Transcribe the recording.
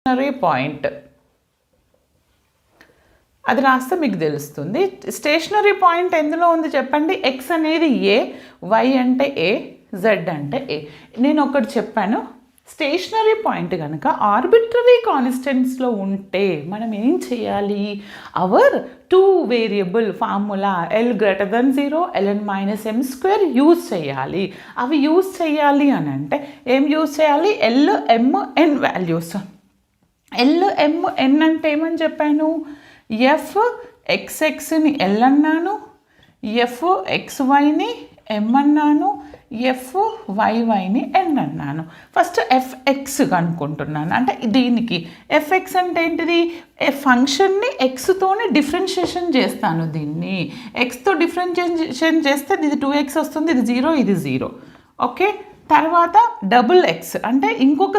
Stationary point అది రాస్తే మీకు తెలుస్తుంది. స్టేషనరీ పాయింట్ ఎందులో ఉంది చెప్పండి. ఎక్స్ అనేది ఏ, వై అంటే ఏ, జెడ్ అంటే ఏ. నేను ఒకటి చెప్పాను, స్టేషనరీ పాయింట్ కనుక ఆర్బిట్రరీ కాన్స్టెంట్స్లో ఉంటే మనం ఏం చేయాలి, hour 2 variable formula L>0 ln-m² use చేయాలి. అవి యూజ్ చేయాలి అని అంటే ఏం యూజ్ చేయాలి, L, M, N values. L, M, N అంటే ఏమని చెప్పాను, ఎఫ్ ఎక్స్ఎక్స్ని ఎల్ అన్నాను, ఎఫ్ ఎక్స్వైని ఎం అన్నాను, ఎఫ్ వైవైని ఎన్ అన్నాను. ఫస్ట్ ఎఫ్ఎక్స్ కనుక్కుంటున్నాను, అంటే దీనికి ఎఫ్ఎక్స్ అంటే ఏంటిది, ఫంక్షన్ని ఎక్స్తోనే డిఫరెన్షియేషన్ చేస్తాను. దీన్ని ఎక్స్తో డిఫరెన్షియేషన్ చేస్తే ఇది 2x వస్తుంది, ఇది 0, ఇది 0. ఓకే, తర్వాత డబుల్ ఎక్స్ అంటే ఇంకొక